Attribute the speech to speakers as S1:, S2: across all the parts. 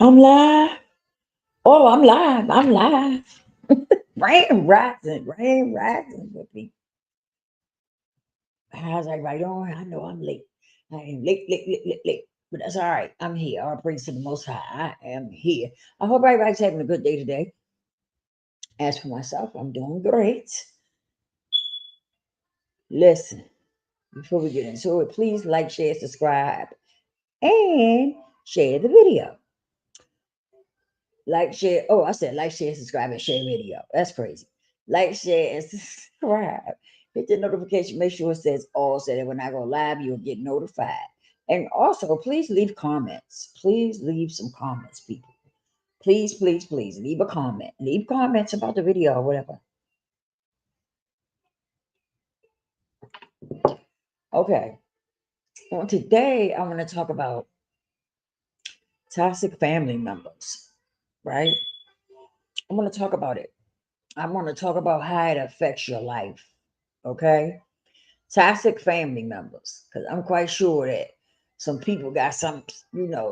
S1: I'm live. Oh, I'm live. I'm live. Rain rising with me. How's everybody doing? I know I'm late. I am late. But that's all right. I'm here. All praise to the Most High. I am here. I hope everybody's having a good day today. As for myself, I'm doing great. Listen, before we get into it, please like, share, subscribe, and share the video. Like, share. Oh, I said like, share, subscribe, and share video. That's crazy. Like, share, and subscribe. Hit the notification. Make sure it says all so that when I go live, you'll get notified. And also, please leave comments. Please leave some comments, people. Please leave a comment. Leave comments about the video or whatever. Okay. Well, today I want to talk about toxic family members, right? I want to talk about it. I want to talk about how it affects your life. Okay. Toxic family members, because I'm quite sure that some people got some,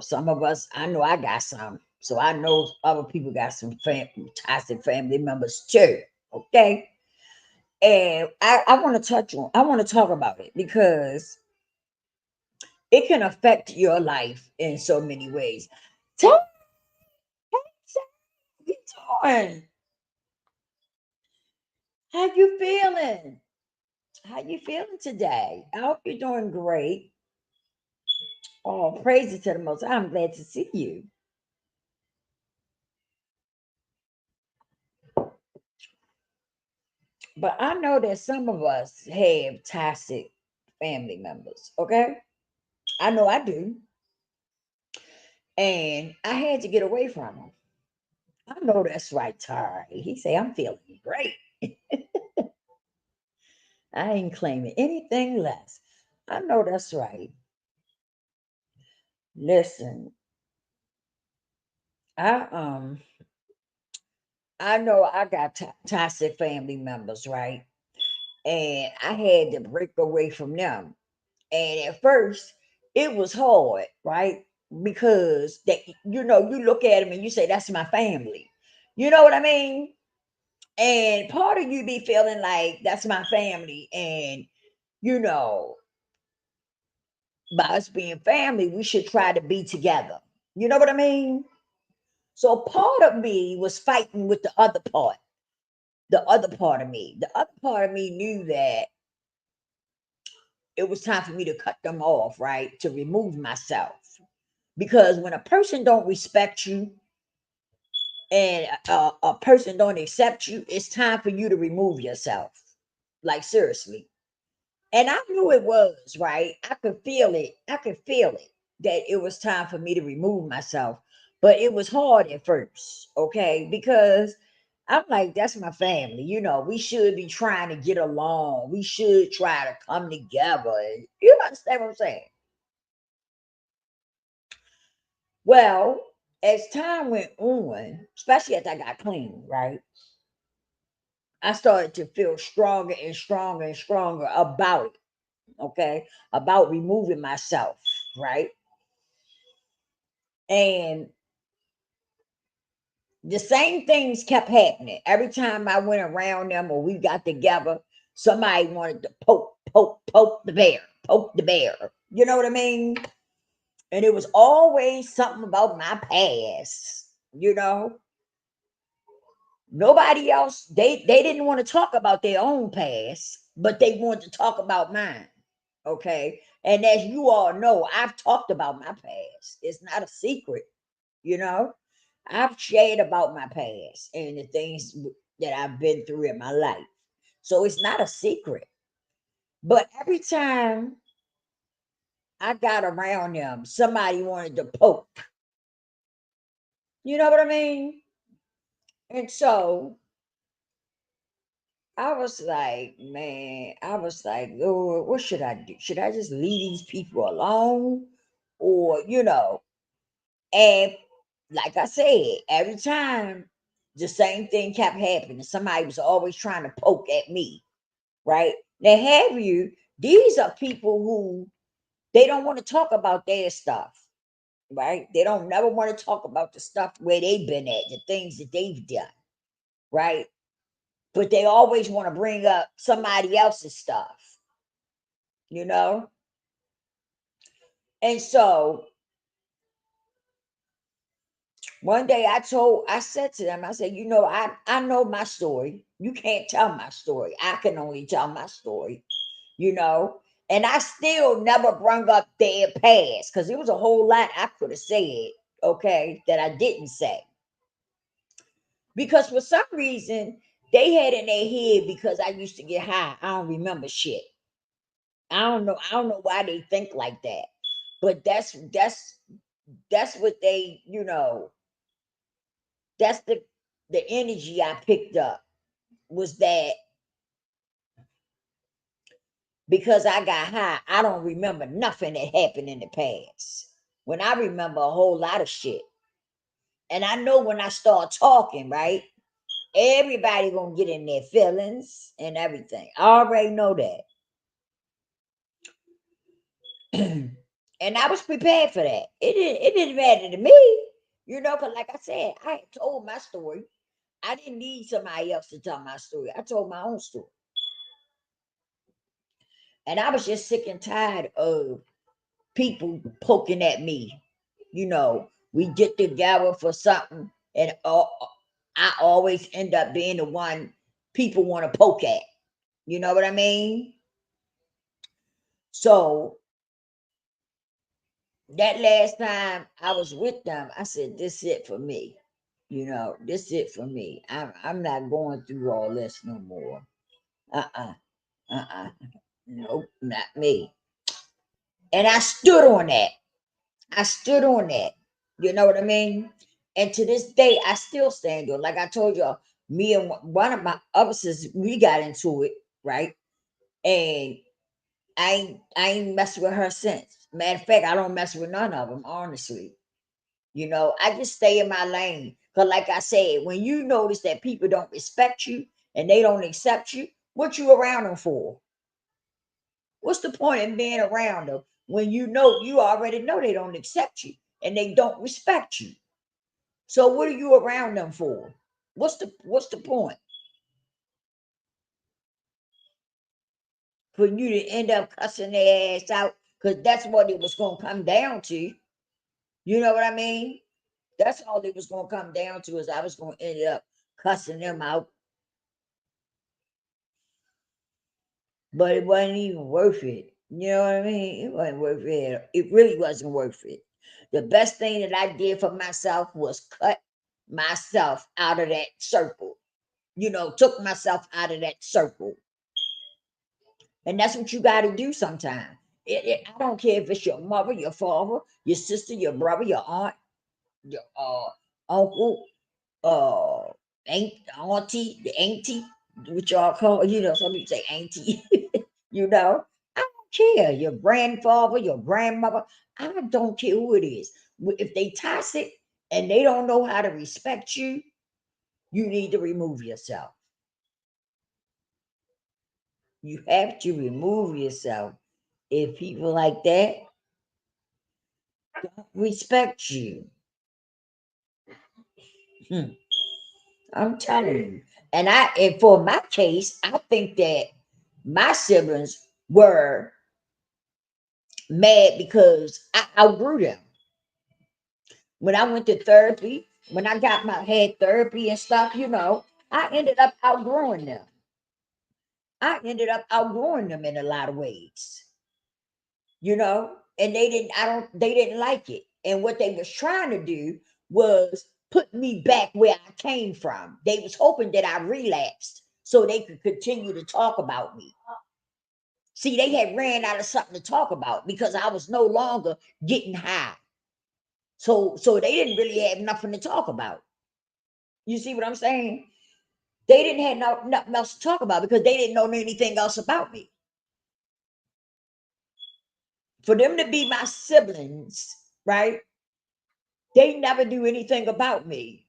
S1: some of us, I know I got some. So I know other people got some toxic family members too. Okay. And I want to I want to talk about it because it can affect your life in so many ways. Tell me, doing? How you feeling? How you feeling today? I hope you're doing great. Oh, praise it to the most. I'm glad to see you. But I know that some of us have toxic family members, okay? I know I do. And I had to get away from them. I know that's right, Tari. He say, I'm feeling great. I ain't claiming anything less. I know that's right. Listen, I I know I got toxic family members, right? And I had to break away from them. And at first, it was hard, right? Because you look at them and you say, that's my family. You know what I mean? And part of you be feeling like that's my family. And, you know, by us being family, we should try to be together. You know what I mean? So part of me was fighting with the other part. The other part of me. The other part of me knew that it was time for me to cut them off, right? To remove myself. Because when a person don't respect you and a person don't accept you, it's time for you to remove yourself. Like seriously. And I knew it was, right? I could feel it. I could feel it that it was time for me to remove myself. But it was hard at first, okay? Because I'm like, that's my family. You know, we should be trying to get along. We should try to come together. You understand what I'm saying? Well, as time went on, especially as I got clean, right? I started to feel stronger and stronger and stronger about it, okay? About removing myself, right? And the same things kept happening. Every time I went around them or we got together, somebody wanted to poke poke the bear. You know what I mean? And it was always something about my past, you know? Nobody else, they didn't want to talk about their own past, but they wanted to talk about mine. Okay. And as you all know, I've talked about my past. It's not a secret, you know. I've shared about my past and the things that I've been through in my life. So it's not a secret. But every time I got around them, somebody wanted to poke. You know what I mean? And so I was like, man, I was like, Lord, what should I do? Should I just leave these people alone? Or, and like I said, every time the same thing kept happening. Somebody was always trying to poke at me, right? Now, have you, these are people who they don't want to talk about their stuff. right? They don't never want to talk about the stuff where they've been at, the things that they've done, right? But they always want to bring up somebody else's stuff, you know? And so one day I said to them, I said, I know my story. You can't tell my story. I can only tell my story, you know? And I still never brung up their past because there was a whole lot I could have said, okay, that I didn't say. Because for some reason, they had in their head because I used to get high. I don't remember shit. I don't know why they think like that. But that's what they, that's the energy I picked up was that because I got high, I don't remember nothing that happened in the past. When I remember a whole lot of shit. And I know when I start talking, right? Everybody gonna get in their feelings and everything. I already know that. And I was prepared for that. It didn't matter to me, because like I said, I had told my story. I didn't need somebody else to tell my story. I told my own story. And I was just sick and tired of people poking at me. We get together for something, and I always end up being the one people want to poke at. You know what I mean? So that last time I was with them, I said, "This it for me." This it for me. I'm not going through all this no more. Uh-uh. Uh-uh. Nope, not me. And I stood on that. I stood on that. You know what I mean? And to this day, I still stand on. Like I told y'all, me and one of my other sisters, we got into it, right? And I ain't messed with her since. Matter of fact, I don't mess with none of them, honestly. I just stay in my lane. Because, like I said, when you notice that people don't respect you and they don't accept you, what you around them for? What's the point in being around them when you already know they don't accept you and they don't respect you? So what are you around them for? What's the point? For you to end up cussing their ass out because that's what it was gonna come down to. You know what I mean? That's all it was gonna come down to is I was gonna end up cussing them out. But it wasn't even worth it. You know what I mean? It wasn't worth it. It really wasn't worth it. The best thing that I did for myself was cut myself out of that circle. Took myself out of that circle. And that's what you got to do sometimes. I don't care if it's your mother, your father, your sister, your brother, your aunt, your uncle, uh, auntie, the auntie, which y'all call, some people say auntie, you know. I don't care. Your grandfather, your grandmother, I don't care who it is. If they toxic and they don't know how to respect you, you need to remove yourself. You have to remove yourself. If people like that don't respect you, hmm, I'm telling you. And for my case, I think that my siblings were mad because I outgrew them. When I went to therapy, when I got my head therapy and stuff, I ended up outgrowing them. I ended up outgrowing them in a lot of ways, and they didn't like it. And what they was trying to do was put me back where I came from. They was hoping that I relapsed so they could continue to talk about me. See, they had ran out of something to talk about because I was no longer getting high. So they didn't really have nothing to talk about. You see what I'm saying? They didn't have nothing else to talk about because they didn't know anything else about me. For them to be my siblings, right? They never knew anything about me.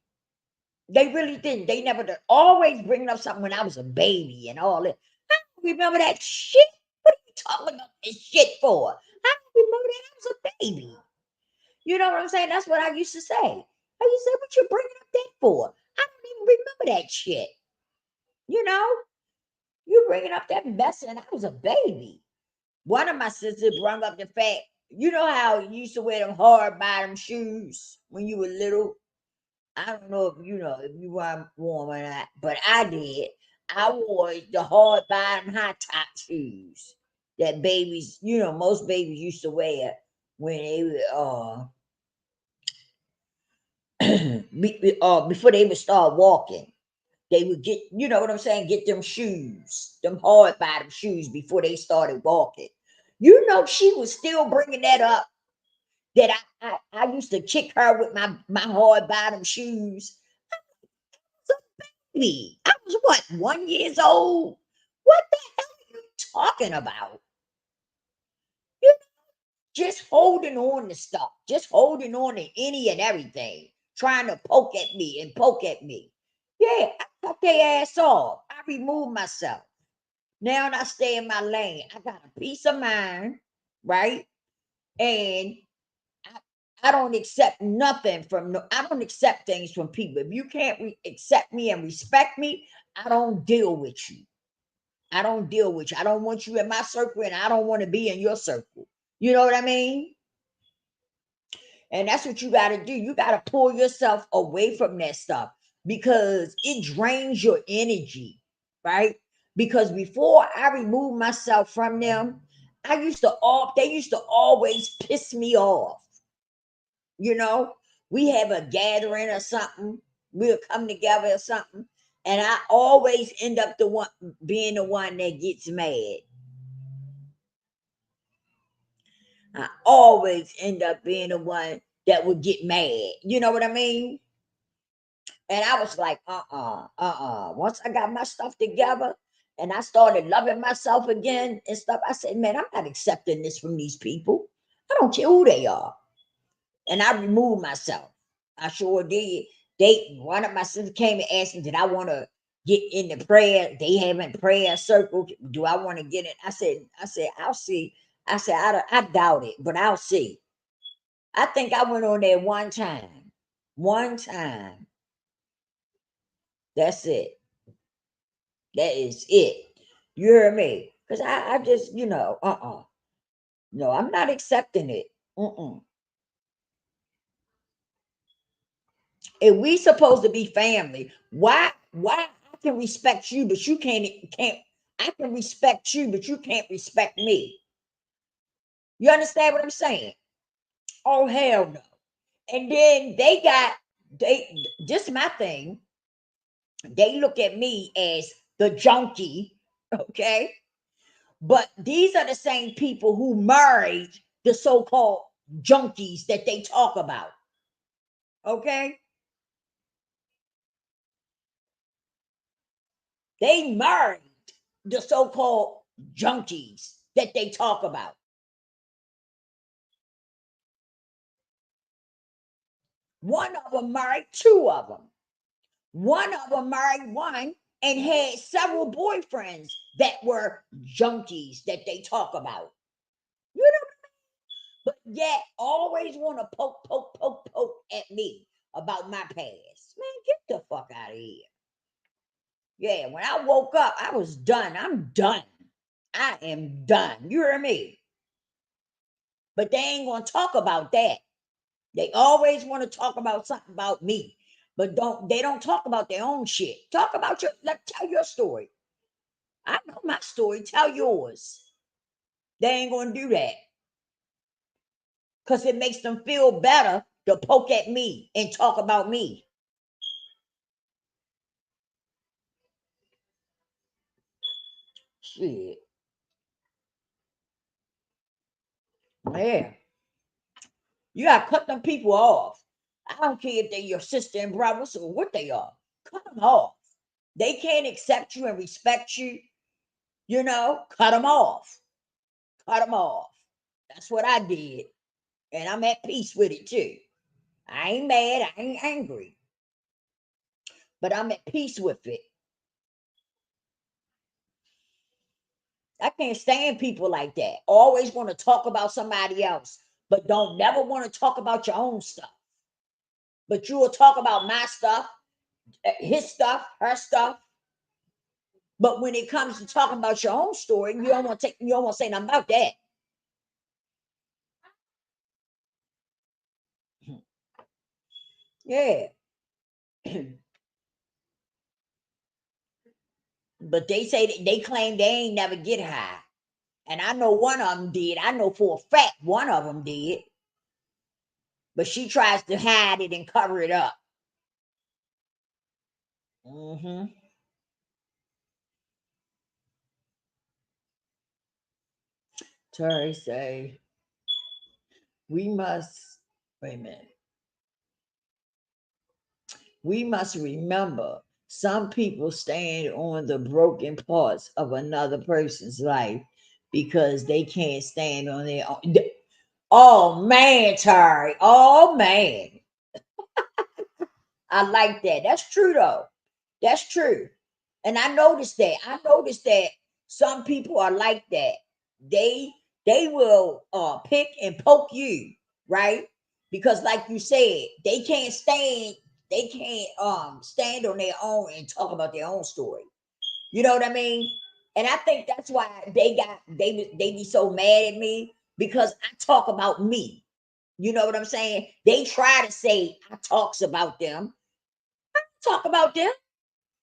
S1: They really didn't. They never did. Always bringing up something when I was a baby and all that. I don't remember that shit. What are you talking about this shit for? I don't remember that I was a baby. You know what I'm saying? That's what I used to say. I used to say, what you bringing up that for? I don't even remember that shit. You know, you bringing up that mess, and I was a baby. One of my sisters brought up the fact, you know how you used to wear them hard bottom shoes when you were little? I don't know if you know if you weren't warm or not, but I did. I wore the hard bottom high top shoes that babies, most babies used to wear when they were before they would start walking. They would get, you know what I'm saying, get them shoes, them hard bottom shoes before they started walking. She was still bringing that up, that I used to kick her with my hard bottom shoes. So baby, I was what, 1 years old? What the hell are you talking about? You just holding on to stuff, just holding on to any and everything, trying to poke at me and poke at me. Yeah, I cut their ass off. I removed myself. Now I stay in my lane. I got a peace of mind, right? And I don't accept nothing from no. I don't accept things from people. If you can't accept me and respect me, I don't deal with you. I don't deal with you. I don't want you in my circle, and I don't want to be in your circle. You know what I mean? And that's what you got to do. You got to pull yourself away from that stuff because it drains your energy, right? Because before I removed myself from them, they used to always piss me off. You know, we have a gathering or something, we'll come together or something, and I always end up being the one that gets mad. I always end up being the one that would get mad. You know what I mean? And I was like, Once I got my stuff together and I started loving myself again and stuff, I said, man, I'm not accepting this from these people. I don't care who they are. And I removed myself. I sure did. One of my sisters came and asked me, did I want to get in the prayer? They having prayer circle. Do I want to get it? I said, I'll see. I said, I doubt it, but I'll see. I think I went on there one time. One time. That's it. That is it. You hear me? Because I just, No, I'm not accepting it. Mm-mm. If we supposed to be family, why I can respect you, but you can't I can respect you, but you can't respect me. You understand what I'm saying? Oh hell no. And then they just my thing. They look at me as the junkie, okay? But these are the same people who married the so-called junkies that they talk about. Okay? They married the so-called junkies that they talk about. One of them married two of them. One of them married one and had several boyfriends that were junkies that they talk about. You know, but yet always want to poke at me about my past. Man, get the fuck out of here. Yeah, when I woke up, I was done. I'm done. I am done. You hear me? But they ain't gonna talk about that. They always want to talk about something about me, but don't talk about their own shit. Talk about tell your story. I know my story. Tell yours. They ain't gonna do that because it makes them feel better to poke at me and talk about me. Shit. Yeah. You gotta cut them people off. I don't care if they're your sister and brothers or what they are. Cut them off. They can't accept you and respect you, cut them off. Cut them off. That's what I did. And I'm at peace with it too. I ain't mad. I ain't angry. But I'm at peace with it. I can't stand people like that. Always want to talk about somebody else. but don't never want to talk about your own stuff. But you will talk about my stuff, his stuff, her stuff. But when it comes to talking about your own story, you don't want to say nothing about that. Yeah. But they say that they claim they ain't never get high. And I know one of them did. I know for a fact one of them did. But she tries to hide it and cover it up. Mm-hmm. Terry say, we must, wait a minute. We must remember some people stand on the broken parts of another person's life because they can't stand on their own. Oh man, Terry. Oh man. I like that. That's true though. That's true. And I noticed that. I noticed that some people are like that. They they will pick and poke you, right? Because like you said, they can't stand on their own and talk about their own story. You know what I mean? And I think that's why they be so mad at me because I talk about me. You know what I'm saying? They try to say I talks about them. Talk about them.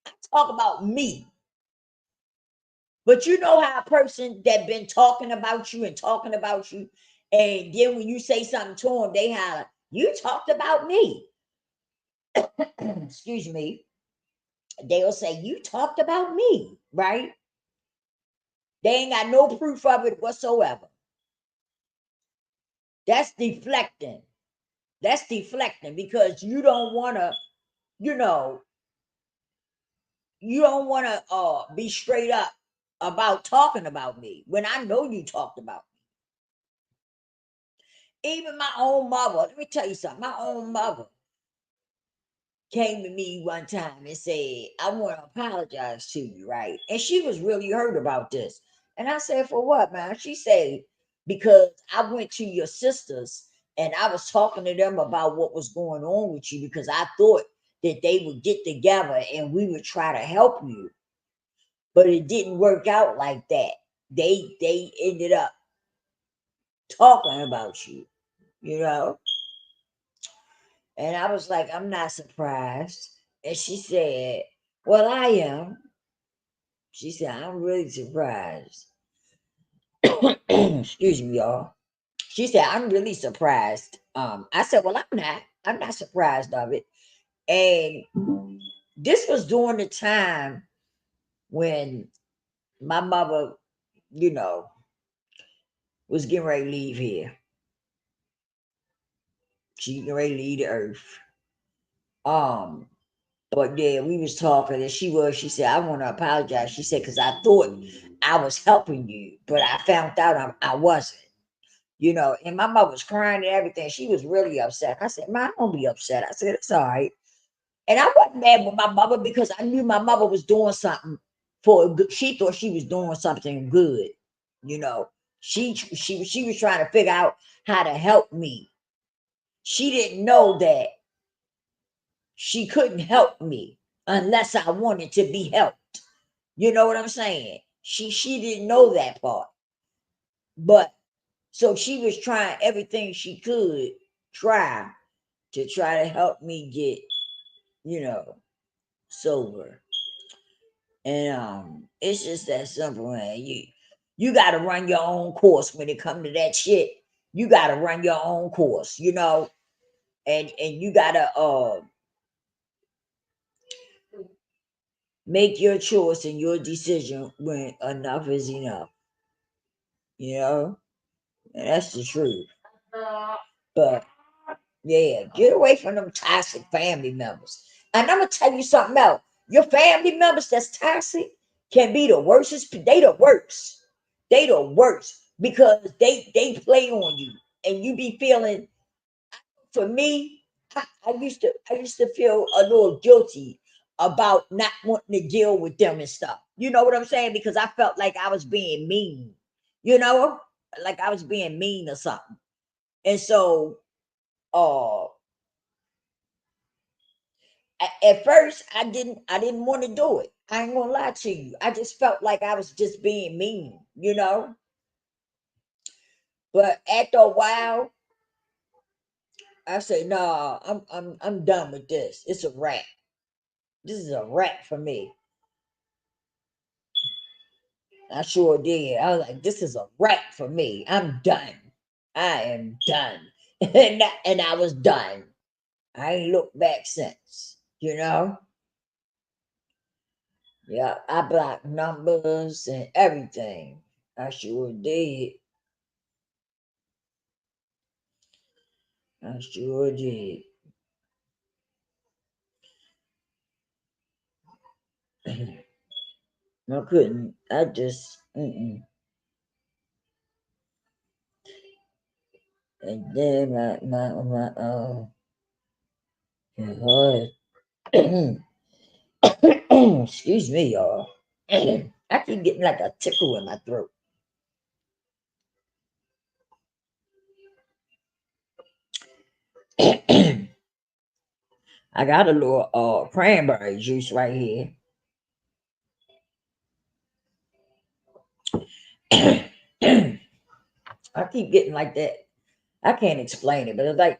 S1: I talk about me. But you know how a person that been talking about you and talking about you, and then when you say something to them, they holler, "You talked about me." Excuse me. They'll say, "You talked about me," right? They ain't got no proof of it whatsoever. That's deflecting. That's deflecting because you don't want to, you know, you don't want to be straight up about talking about me when I know you talked about me. Even my own mother, let me tell you something. My own mother came to me one time and said, I want to apologize to you, right? And she was really hurt about this. And I said, for what, man? She said, because I went to your sisters and I was talking to them about what was going on with you because I thought that they would get together and we would try to help you. But it didn't work out like that. They ended up talking about you, you know? And I was like, I'm not surprised. And she said, well, I am. She said, I'm really surprised. Excuse me, y'all. She said, I'm really surprised. I said, well, I'm not. I'm not surprised of it. And this was during the time when my mother, you know, was getting ready to leave here. She getting ready to leave the earth. Um, But yeah, we was talking, and she said, I want to apologize. She said, because I thought I was helping you, but I found out I wasn't, you know. And my mother was crying and everything. She was really upset. I said, "Mom, don't be upset." I said, it's all right. And I wasn't mad with my mother because I knew my mother was doing something for a good, she thought she was doing something good, you know. She was trying to figure out how to help me. She didn't know that she couldn't help me unless I wanted to be helped. You know what I'm saying? She didn't know that part. But so she was trying everything she could try try to help me get, you know, sober. And it's just that simple, man. You gotta run your own course when it come to that shit. You gotta run your own course, you know, and you gotta make your choice and your decision when enough is enough, you know? And that's the truth. But yeah, get away from them toxic family members. And I'm gonna tell you something else. Your family members that's toxic can be the worstest. They the worst. They the worst because they play on you and you be feeling. For me, I used to feel a little guilty about not wanting to deal with them and stuff. You know what I'm saying? Because I felt like I was being mean. You know, like I was being mean or something. And so uh at first I didn't want to do it. I ain't gonna lie to you. I just felt like I was just being mean, you know. But after a while, I said, "No, I'm done with this. It's a wrap. This is a wrap for me." I sure did. I was like, "This is a wrap for me. I'm done. I am done." And I was done. I ain't looked back since. You know. Yeah, I blocked numbers and everything. I sure did. I sure did. I couldn't. I just. Mm-mm. And then my heart. Excuse me, y'all. I keep getting like a tickle in my throat. I got a little cranberry juice right here. I keep getting like that. I can't explain it, but it's like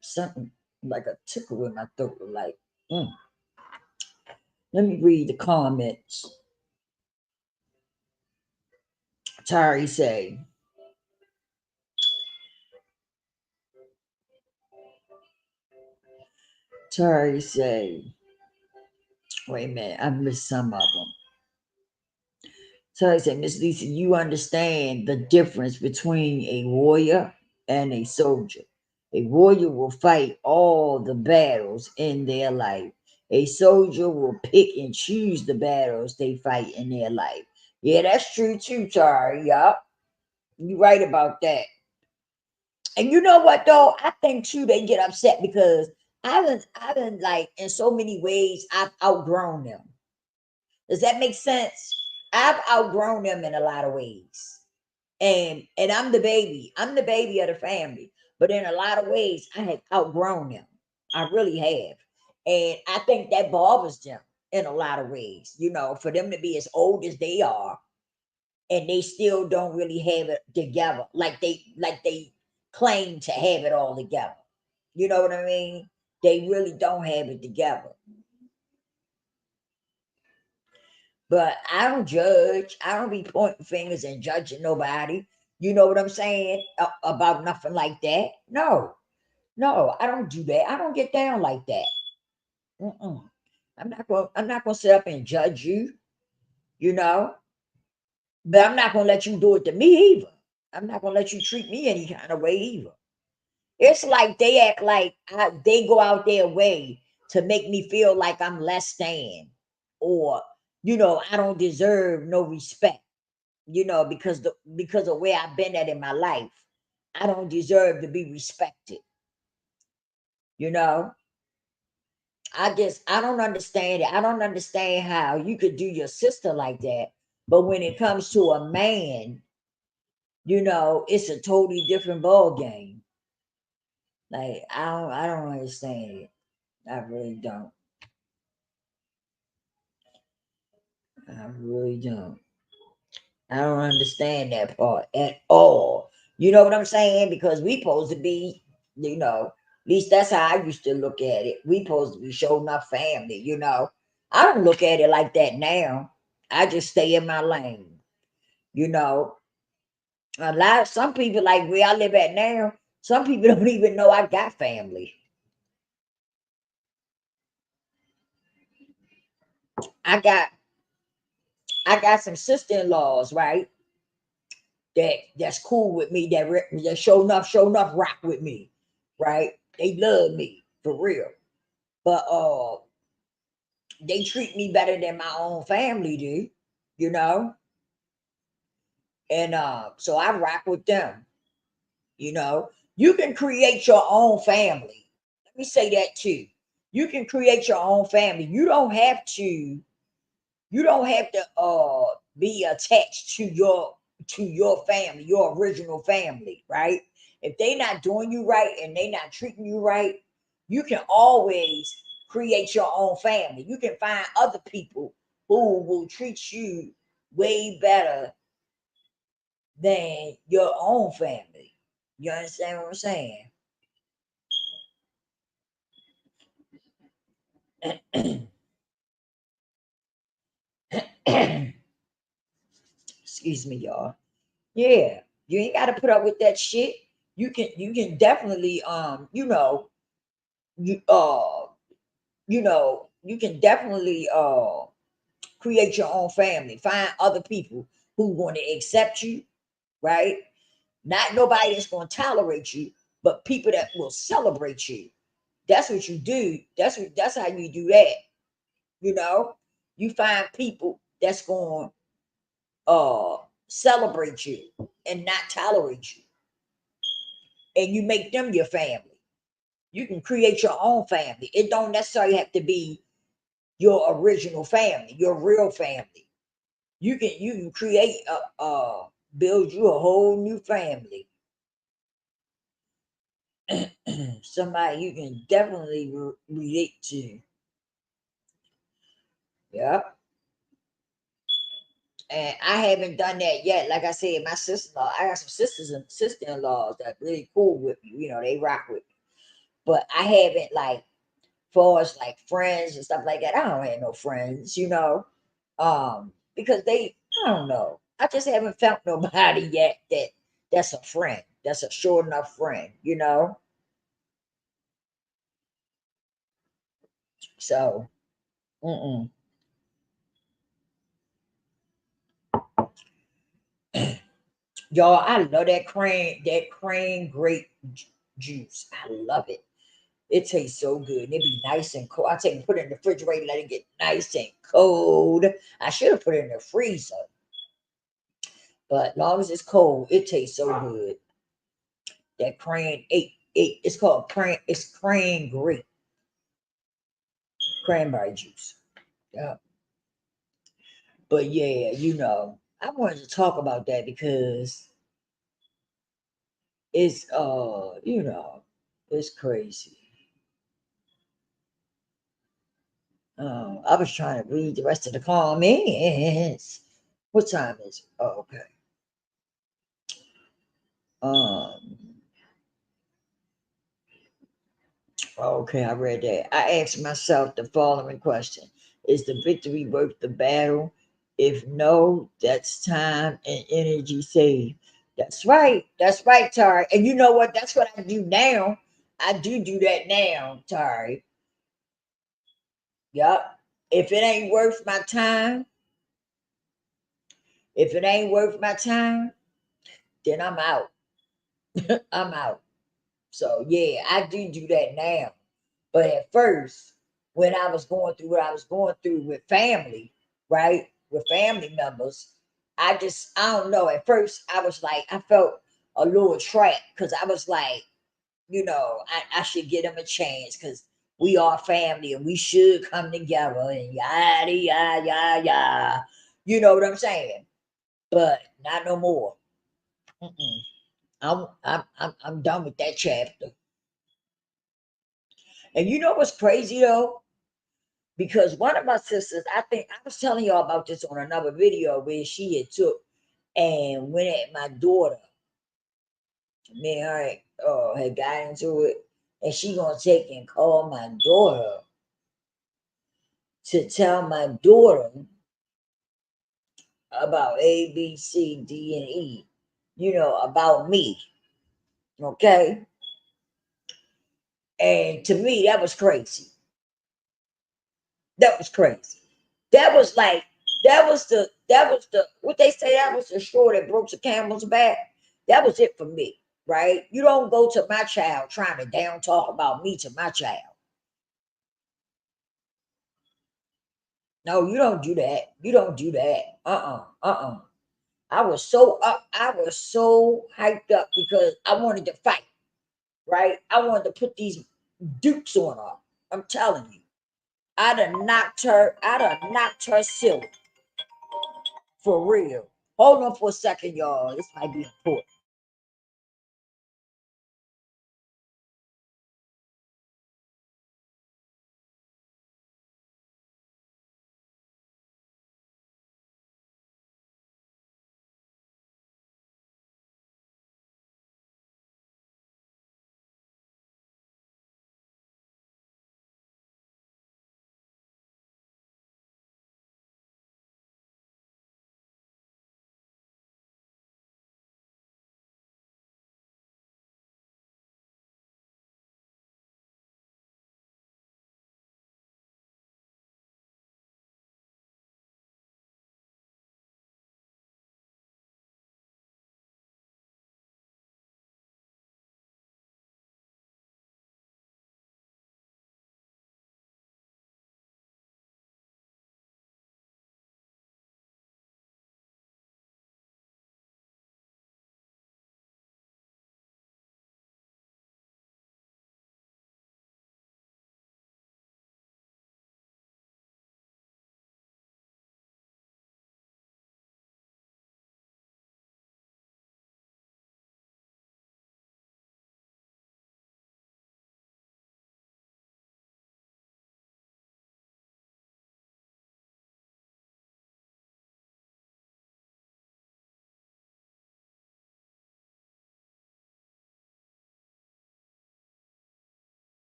S1: something like a tickle in my throat. Like, mm. Let me read the comments. Tari say, Tari say, wait a minute, I missed some of them. Tari said, Miss Lisa, you understand the difference between a warrior and a soldier. A warrior will fight all the battles in their life. A soldier will pick and choose the battles they fight in their life. Yeah, that's true too, Tari. Yup. You right about that. And you know what though? I think too they get upset because I done like in so many ways I've outgrown them. Does that make sense? I've outgrown them in a lot of ways. And I'm the baby. I'm the baby of the family. But in a lot of ways, I have outgrown them. I really have. And I think that bothers them in a lot of ways, you know, for them to be as old as they are and they still don't really have it together like they claim to have it all together. You know what I mean? They really don't have it together. But I don't judge. I don't be pointing fingers and judging nobody. You know what I'm saying? About nothing like that. No, no, I don't do that. I don't get down like that. Mm-mm. I'm not gonna sit up and judge you. You know, but I'm not gonna let you do it to me either. I'm not gonna let you treat me any kind of way either. It's like they act like they go out their way to make me feel like I'm less than, or I don't deserve no respect. Because of where I've been at in my life, I don't deserve to be respected. You know, I don't understand it. I don't understand how you could do your sister like that, but when it comes to a man, it's a totally different ball game. Like I don't understand it. I really don't. I really don't. I don't understand that part at all. You know what I'm saying? Because we supposed to be, at least that's how I used to look at it. We supposed to be showing up family. I don't look at it like that now. I just stay in my lane. You know, some people like where I live at now. Some people don't even know I got family. I got I got some sister-in-laws, right? That's cool with me. That show enough rock with me, right? They love me for real, but they treat me better than my own family do, you know. And so I rock with them. You can create your own family. Let me say that too. You can create your own family. You don't have to be attached to your family, your original family, right? If they not doing you right and they not treating you right, you can always create your own family. You can find other people who will treat you way better than your own family. You understand what I'm saying? Excuse me, y'all. Yeah, you ain't got to put up with that shit. You can definitely you you can definitely create your own family. Find other people who going to accept you, right? Not nobody that's going to tolerate you, but people that will celebrate you. That's what you do. That's how you do that. You know, you find people that's going to celebrate you and not tolerate you, and you make them your family. You can create your own family. It don't necessarily have to be your original family, your real family. You can create build you a whole new family. Somebody you can definitely relate to. Yeah. And I haven't done that yet. Like I said, my sister-in-law, I got some sisters and sister-in-laws that really cool with me. They rock with me. But I haven't like far as like friends and stuff like that. I don't have no friends. Because I don't know. I just haven't found nobody yet that's a friend. That's a sure enough friend. So, mm-mm. Y'all, I love that crane grape juice. I love it. It tastes so good. And it be nice and cold. I take and put it in the refrigerator, let it get nice and cold. I should have put it in the freezer. But as long as it's cold, it tastes so good. That it's called crane grape cranberry juice. Yeah. But yeah, I wanted to talk about that because it's it's crazy. I was trying to read the rest of the comments. What time is it? Oh, okay. Um, okay, I read that. I asked myself the following question: is the victory worth the battle? If no, that's time and energy saved. That's right. That's right, Tari. And you know what? That's what I do now. I do that now, Tari. Yup. If it ain't worth my time, if it ain't worth my time, then I'm out. I'm out. So yeah, I do that now. But at first, when I was going through what I was going through with family, right? With family members, I don't know. At first, I was like, I felt a little trapped because I was like, I should give them a chance because we are family and we should come together and yada yada yada yada. You know what I'm saying? But not no more. Mm-mm. I'm done with that chapter. And you know what's crazy though? Because one of my sisters, I think I was telling y'all about this on another video where she had took and went at my daughter. Me and her had got into it, and she gonna take and call my daughter to tell my daughter about A, B, C, D, and E. About me. Okay, and to me that was crazy. That was crazy. That was like that was the what they say, that was the straw that broke the camel's back. That was it for me, right? You don't go to my child trying to down talk about me to my child. No, you don't do that. You don't do that. I was so up. I was so hyped up because I wanted to fight, right? I wanted to put these dukes on her. I'm telling you. I'd have knocked her silly. For real. Hold on for a second, y'all. This might be important.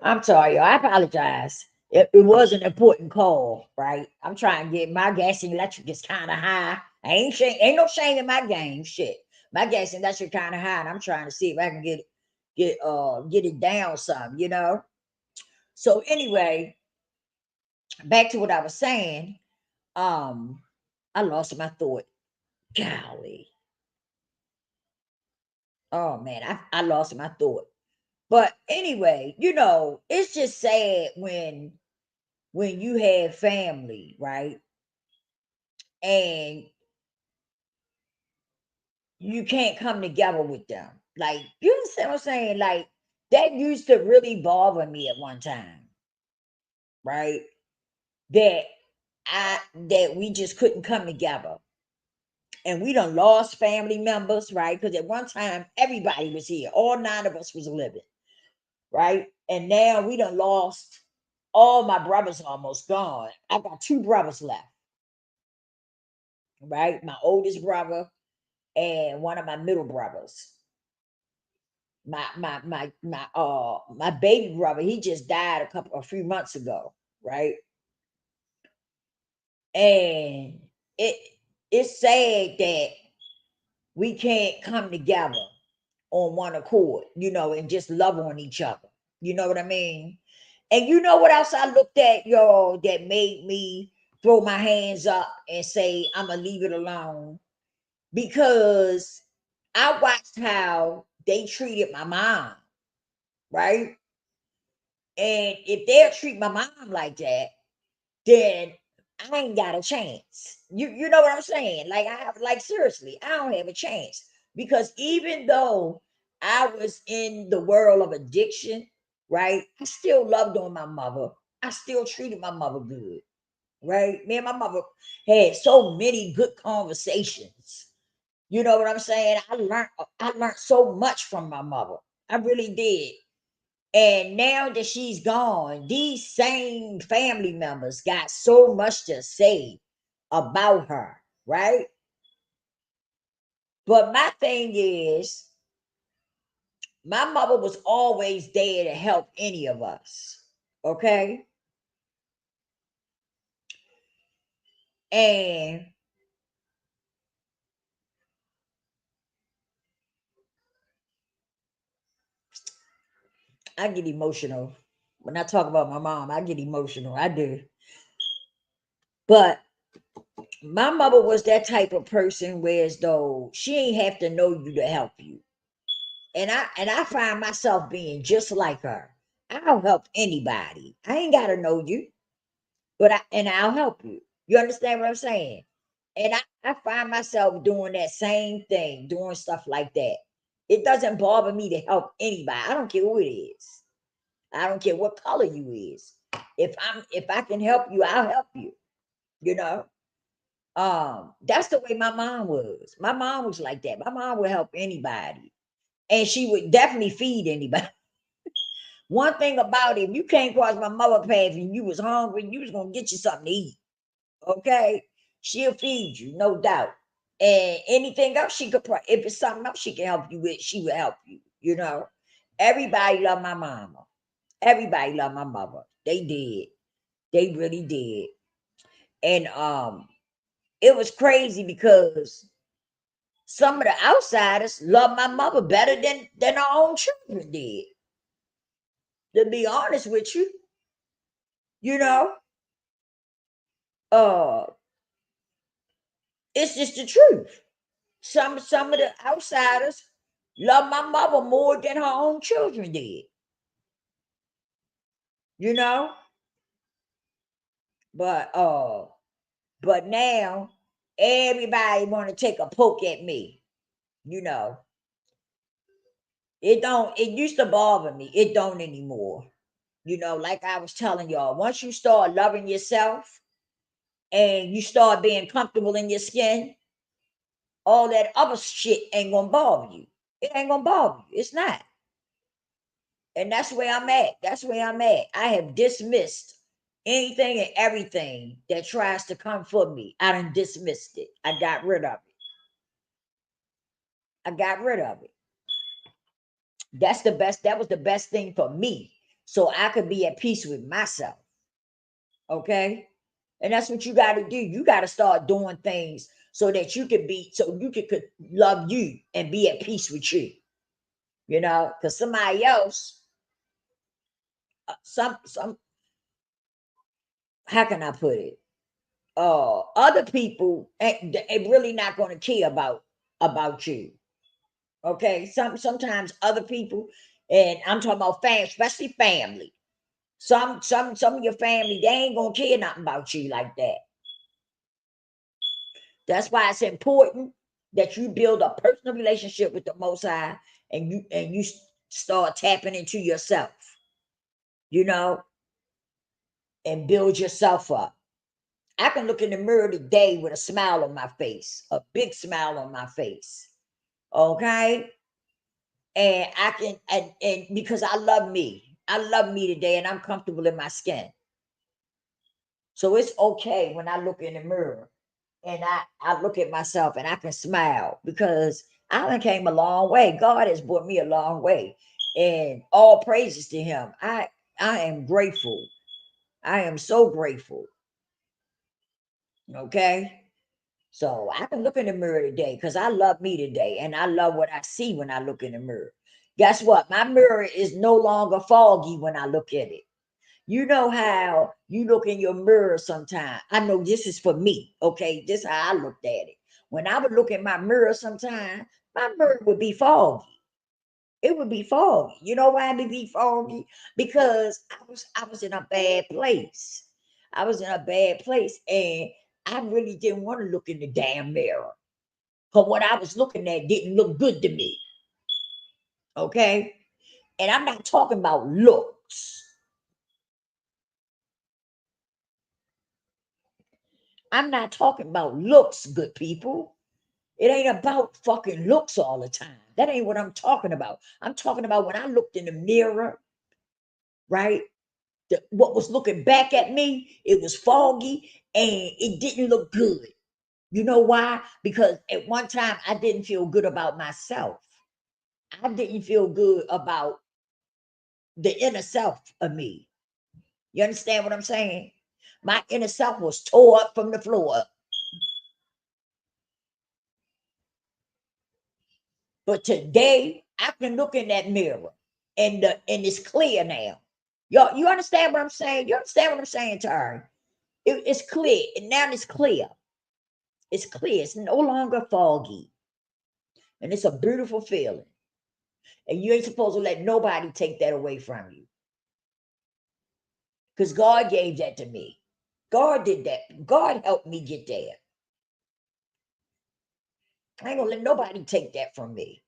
S1: I'm sorry, y'all. I apologize. It was an important call, right? I'm trying to get my gas and electric is kind of high. I ain't shame, ain't no shame in my game. Shit, my gas and electric kind of high, and I'm trying to see if I can get it down some, you know. So anyway, back to what I was saying. Um, I lost my thought. Golly, oh man, I lost my thought. But anyway, it's just sad when you have family, right? And you can't come together with them. Like, you understand what I'm saying? Like, that used to really bother me at one time, right? That that we just couldn't come together. And we done lost family members, right? Because at one time everybody was here. All nine of us was living, right? And now we done lost all my brothers almost gone. I got two brothers left, right? My oldest brother and one of my middle brothers. My baby brother, he just died a few months ago, right? And it it's sad that we can't come together on one accord, and just love on each other. You know what I mean? And you know what else I looked at, y'all, that made me throw my hands up and say I'm gonna leave it alone? Because I watched how they treated my mom, right? And if they'll treat my mom like that, then I ain't got a chance. You know what I'm saying? Like, seriously, I don't have a chance. Because even though I was in the world of addiction, right? I still loved on my mother. I still treated my mother good, right? Me and my mother had so many good conversations. You know what I'm saying? I learned so much from my mother. I really did. And now that she's gone, these same family members got so much to say about her, right? But my thing is, my mother was always there to help any of us, okay? And I get emotional. When I talk about my mom, I get emotional. I do. But my mother was that type of person where as though she ain't have to know you to help you. And I find myself being just like her. I'll help anybody. I ain't gotta know you, but I'll help you. You understand what I'm saying? And I find myself doing that same thing, doing stuff like that. It doesn't bother me to help anybody. I don't care who it is. I don't care what color you is. If I can help you, I'll help you. You know? That's the way my mom was. My mom was like that. My mom would help anybody. And she would definitely feed anybody. One thing about it, if you came across my mother path and you was hungry, you was gonna get you something to eat. Okay, she'll feed you, no doubt. And anything else she could, if it's something else she can help you with, she will help you. Everybody loved my mama. Everybody loved my mother. They did. They really did. And it was crazy because some of the outsiders loved my mother better than our own children did. To be honest with you, you know, uh, it's just the truth. Some of the outsiders love my mother more than her own children did, you know. But but now everybody want to take a poke at me, you know. It used to bother me. It don't anymore. Like I was telling y'all, once you start loving yourself and you start being comfortable in your skin, all that other shit ain't gonna bother you. It ain't gonna bother you. It's not. And that's where I'm at. That's where I'm at. I have dismissed anything and everything that tries to come for me. I done dismissed it. I got rid of it. I got rid of it. That was the best thing for me. so I could be at peace with myself. Okay. And that's what you got to do. You got to start doing things so that you can be, so you could love you and be at peace with you, you know, because somebody else, some, how can I put it? Other people ain't really not going to care about you. Okay. Sometimes other people, and I'm talking about family, especially family. Some of your family, they ain't gonna care nothing about you like that. That's why it's important that you build a personal relationship with the Most High, and you start tapping into yourself, you know, and build yourself up. I can look in the mirror today with a smile on my face, a big smile on my face. Okay. And I can, and because I love me today, and I'm comfortable in my skin. So it's okay when I look in the mirror and I look at myself and I can smile because I done came a long way. God has brought me a long way. And all praises to him. I am grateful. I am so grateful. Okay. So I can look in the mirror today because I love me today and I love what I see when I look in the mirror. Guess what? My mirror is no longer foggy when I look at it. You know how you look in your mirror sometime. I know this is for me, okay? This is how I looked at it. When I would look at my mirror sometime, my mirror would be foggy. It would be foggy. You know why it would be foggy? Because I was in a bad place. I was in a bad place and I really didn't want to look in the damn mirror. Because what I was looking at didn't look good to me. Okay? And I'm not talking about looks. I'm not talking about looks, good people. It ain't about fucking looks all the time. That ain't what I'm talking about. I'm talking about when I looked in the mirror, right? What was looking back at me, it was foggy and it didn't look good. You know why? Because at one time I didn't feel good about myself. I didn't feel good about the inner self of me. You understand what I'm saying? My inner self was tore up from the floor up. But today I can look in that mirror and it's clear now. Y'all, you understand what I'm saying? You understand what I'm saying, Tari? It's clear. And now it's clear. It's clear. It's no longer foggy. And it's a beautiful feeling. And you ain't supposed to let nobody take that away from you. Because God gave that to me. God did that. God helped me get there. I ain't gonna let nobody take that from me.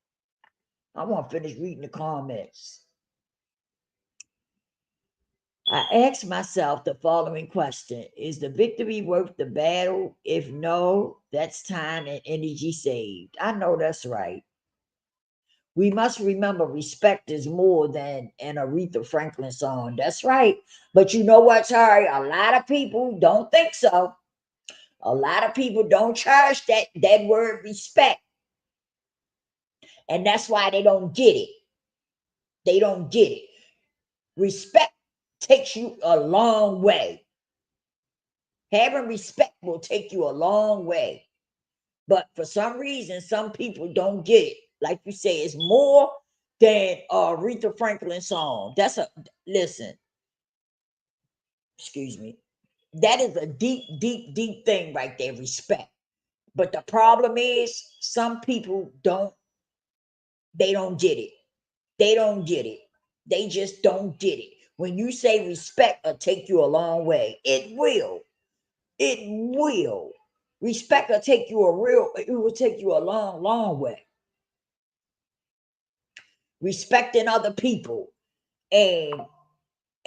S1: I want to finish reading the comments. I asked myself the following question: is the victory worth the battle? If no, that's time and energy saved. I know that's right. We must remember respect is more than an Aretha Franklin song. That's right. But you know what, Tari? A lot of people don't think so. A lot of people don't charge that word respect. And that's why they don't get it. They don't get it. Respect takes you a long way. Having respect will take you a long way. But for some reason, some people don't get it. Like you say, it's more than a Aretha Franklin song. That's a listen, excuse me. That is a deep, deep, deep thing right there, respect. But the problem is some people they don't get it. They don't get it. They just don't get it. When you say respect will take you a long way, it will. It will. Respect will take you it will take you a long, long way. Respecting other people and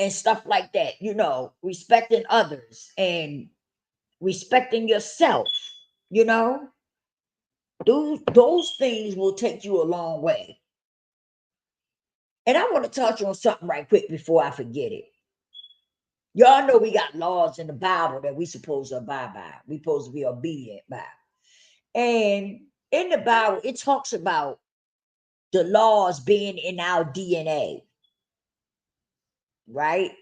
S1: stuff like that, respecting others and respecting yourself, you know, those things will take you a long way. And I want to touch on something right quick before I forget it. Y'all know we got laws in the Bible that we supposed to abide by. We supposed to be obedient by. And in the Bible, it talks about the laws being in our DNA. right?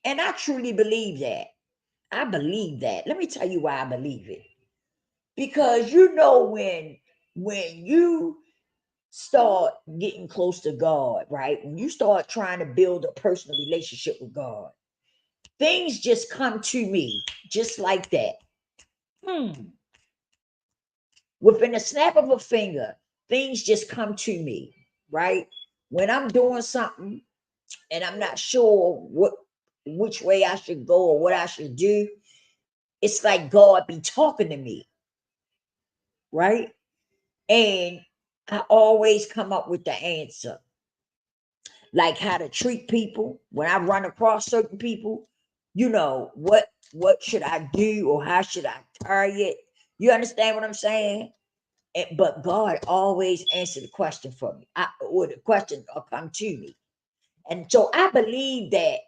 S1: And I truly believe that. I believe that. Let me tell you why I believe it. Because you know when you start getting close to God, right? When you start trying to build a personal relationship with God, things just come to me just like that. Hmm. Within a snap of a finger, things just come to me, right? When I'm doing something and I'm not sure which way I should go or what I should do, it's like God be talking to me, right? And I always come up with the answer, like how to treat people when I run across certain people. What should I do or how should I target? You understand what I'm saying? But God always answered the question for me. Or the question will come to me. And so I believe that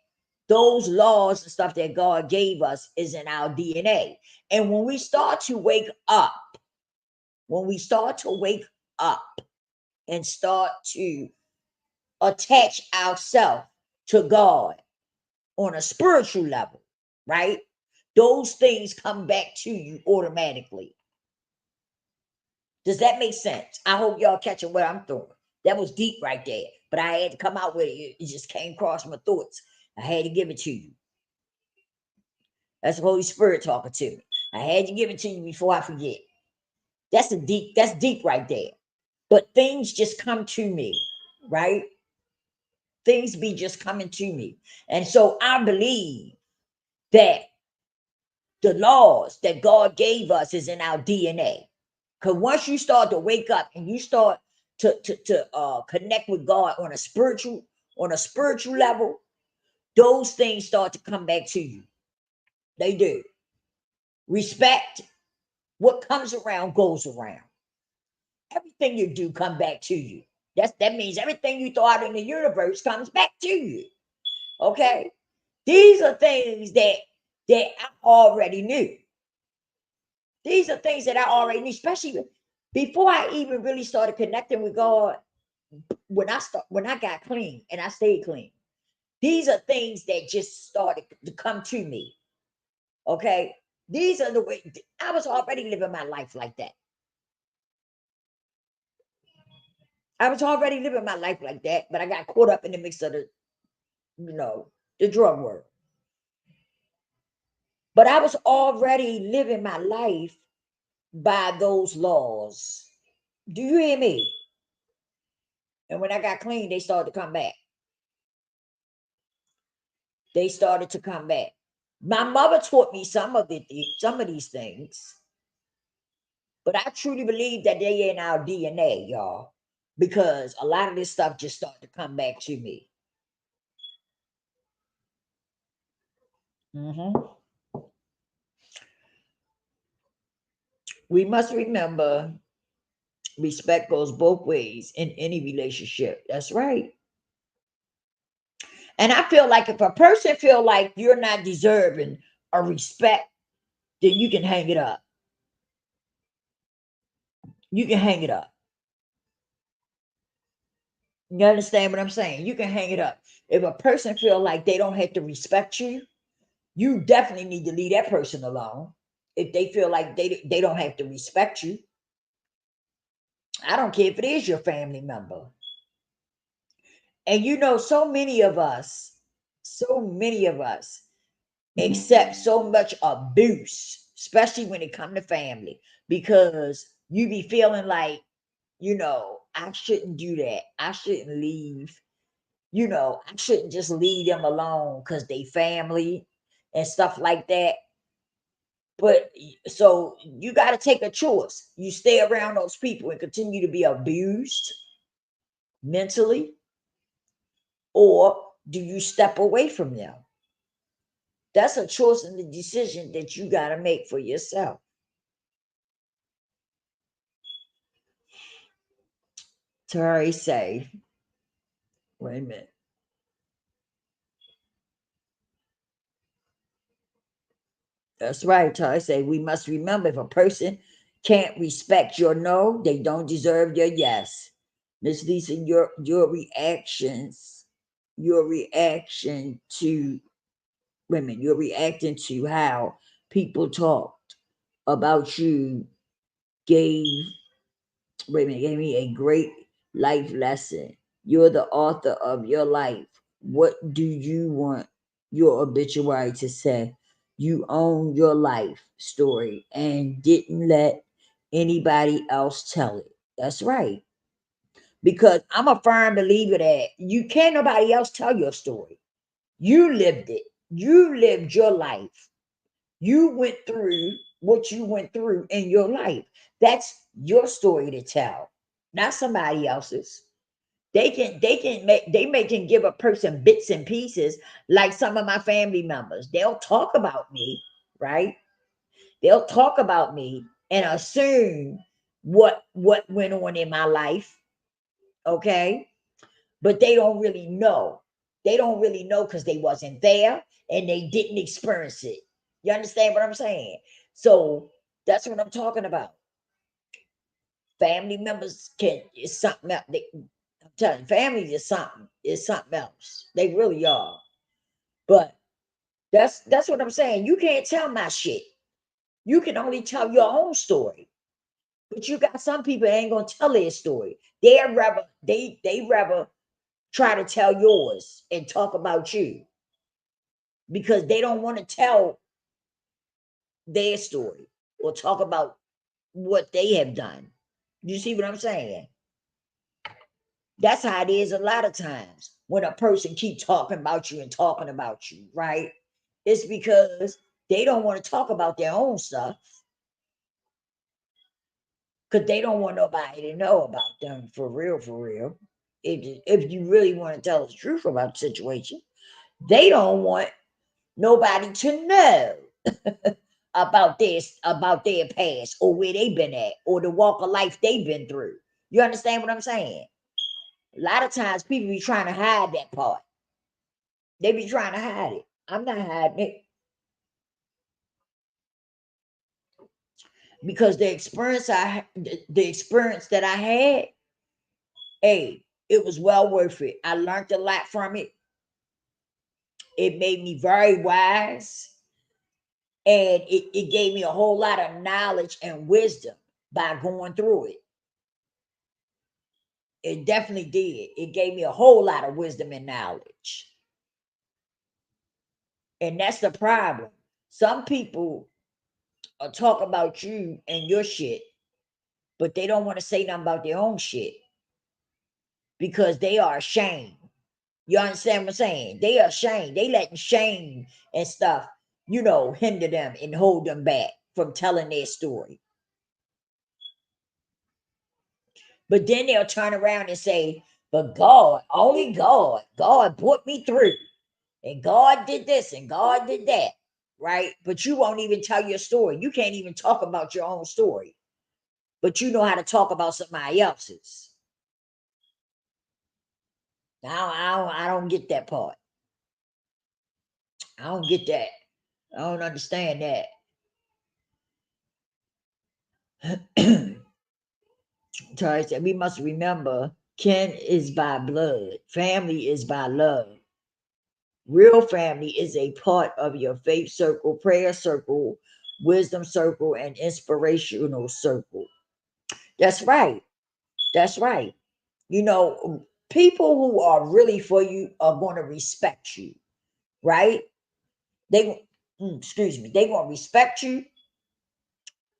S1: those laws and stuff that God gave us is in our DNA. And when we start to wake up, when we start to wake up and start to attach ourselves to God on a spiritual level, right? Those things come back to you automatically. Does that make sense? I hope y'all catching what I'm doing. That was deep right there, but I had to come out with it. It just came across my thoughts. I had to give it to you. That's the Holy Spirit talking to me. I had to give it to you before I forget. That's deep right there. But things just come to me, right? Things be just coming to me. And so I believe that the laws that God gave us is in our DNA. Because once you start to wake up and you start to connect with God on a spiritual level, those things start to come back to you. They do. Respect, what comes around goes around. Everything you do come back to you. That means everything you throw out in the universe comes back to you. Okay? These are things that I already knew. These are things that I already knew, especially before I even really started connecting with God. When I got clean and I stayed clean, these are things that just started to come to me. Okay, these are the way I was already living my life like that. I was already living my life like that, but I got caught up in the mix of the drug world. But I was already living my life by those laws. Do you hear me? And when I got clean, they started to come back. They started to come back. My mother taught me some of these things, but I truly believe that they in our DNA, y'all, because a lot of this stuff just started to come back to me. Mhm. We must remember respect goes both ways in any relationship. That's right. And I feel like if a person feel like you're not deserving of respect, then you can hang it up. You can hang it up. You understand what I'm saying? You can hang it up. If a person feel like they don't have to respect you, you definitely need to leave that person alone. If they feel like they don't have to respect you, I don't care if it is your family member. And so many of us accept so much abuse, especially when it come to family, because you be feeling like, I shouldn't do that. I shouldn't leave. I shouldn't just leave them alone because they family and stuff like that. But so you got to take a choice. You stay around those people and continue to be abused mentally, or do you step away from them? That's a choice and a decision that you got to make for yourself. Terry say, wait a minute. That's right. Terry say, we must remember if a person can't respect your no, they don't deserve your yes. Miss Lisa, your reactions your reaction to women, you're reacting to how people talked about you gave women gave me a great life lesson. You're the author of your life. What do you want your obituary to say? You own your life story and didn't let anybody else tell it. That's right. Because I'm a firm believer that you can't nobody else tell your story. You lived it. You lived your life. You went through what you went through in your life. That's your story to tell, not somebody else's. They can give a person bits and pieces, like some of my family members. They'll talk about me, right? They'll talk about me and assume what went on in my life, okay? But they don't really know. They don't really know because they wasn't there and they didn't experience it. You understand what I'm saying? So that's what I'm talking about. Family members can is something else. I'm telling you, family is something else. They really are. But that's what I'm saying. You can't tell my shit. You can only tell your own story. But you got some people ain't gonna tell their story. They rather try to tell yours and talk about you because they don't want to tell their story or talk about what they have done. You see what I'm saying? That's how it is a lot of times when a person keep talking about you and talking about you, right? It's because they don't want to talk about their own stuff because they don't want nobody to know about them for real, for real. If you really want to tell the truth about the situation, they don't want nobody to know about their past or where they've been at or the walk of life they've been through. You understand what I'm saying? A lot of times people be trying to hide that part. They be trying to hide it. I'm not hiding it because the experience that I had, hey, it was well worth it. I learned a lot from it. It made me very wise, and it gave me a whole lot of knowledge and wisdom by going through it. It definitely did. It gave me a whole lot of wisdom and knowledge. And that's the problem. Some people talk about you and your shit, but they don't want to say nothing about their own shit because they are ashamed. You understand what I'm saying? They are ashamed. They letting shame and stuff, hinder them and hold them back from telling their story. But then they'll turn around and say, but God, only God put me through. And God did this and God did that. Right? But you won't even tell your story. You can't even talk about your own story. But you know how to talk about somebody else's. Now I don't get that part. I don't get that. I don't understand that. Charlie said, we must remember kin is by blood, family is by love. Real family is a part of your faith circle, prayer circle, wisdom circle, and inspirational circle. That's right. That's right. People who are really for you are going to respect you, right? They, excuse me, they're going to respect you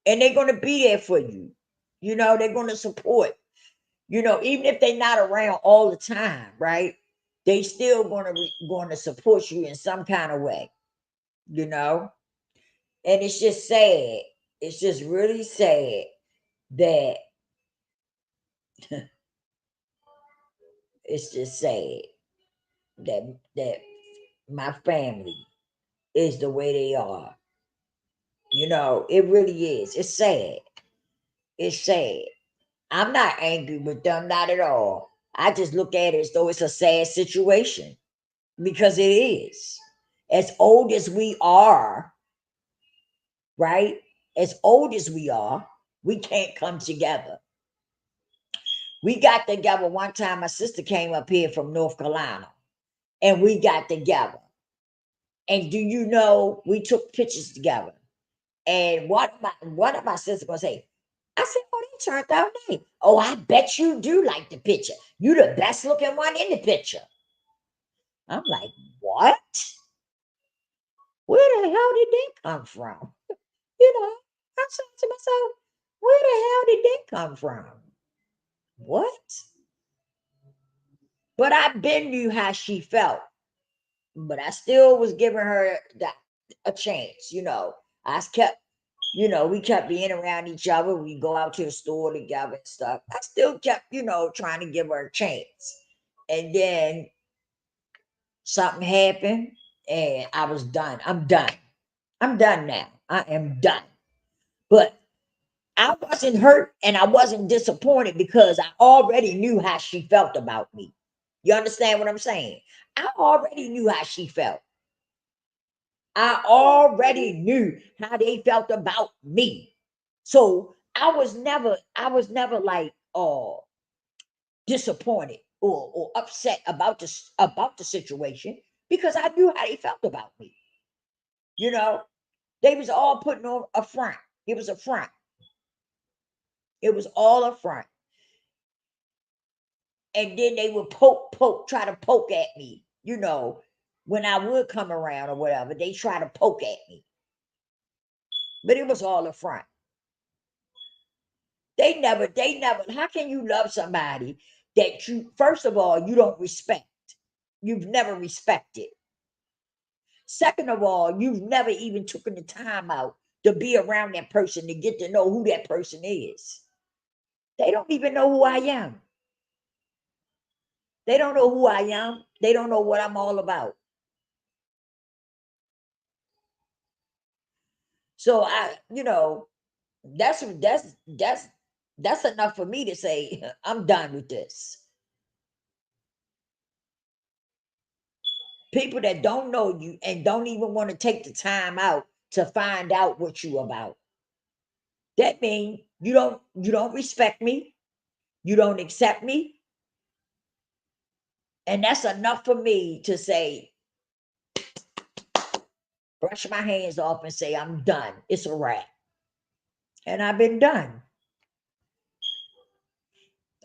S1: and they're going to be there for you. They're going to support. Even if they're not around all the time, right? They still going to support you in some kind of way, you know. And it's just sad. It's just really sad that it's just sad that my family is the way they are. It really is. It's sad. It's sad. I'm not angry with them, not at all. I just look at it as though it's a sad situation because it is. As old as we are, right? As old as we are, we can't come together. We got together one time. My sister came up here from North Carolina and we got together. And do you know we took pictures together? And one of my sisters gonna say, I said, oh, they turned out nice. Oh, I bet you do like the picture. You the best looking one in the picture. I'm like, what? Where the hell did that come from? You know, I said to myself, where the hell did that come from? What? But I been knew how she felt, but I still was giving her a chance. We kept being around each other. We go out to the store together and stuff. I still kept, trying to give her a chance. And then something happened and I was done. I'm done. I'm done now. I am done. But I wasn't hurt and I wasn't disappointed because I already knew how she felt about me. You understand what I'm saying? I already knew how she felt. I already knew how they felt about me. So I was never like disappointed or upset about the situation because I knew how they felt about me. You know, they was all putting on a front. It was a front. It was all a front. And then they would try to poke at me, when I would come around or whatever, they try to poke at me. But it was all a front. They never, how can you love somebody that first of all, you don't respect? You've never respected. Second of all, you've never even taken the time out to be around that person to get to know who that person is. They don't even know who I am. They don't know who I am. They don't know what I'm all about. So that's enough for me to say I'm done with this. People that don't know you and don't even want to take the time out to find out what you about. That means you don't respect me, you don't accept me, and that's enough for me to say, brush my hands off and say I'm done. It's a wrap. And I've been done.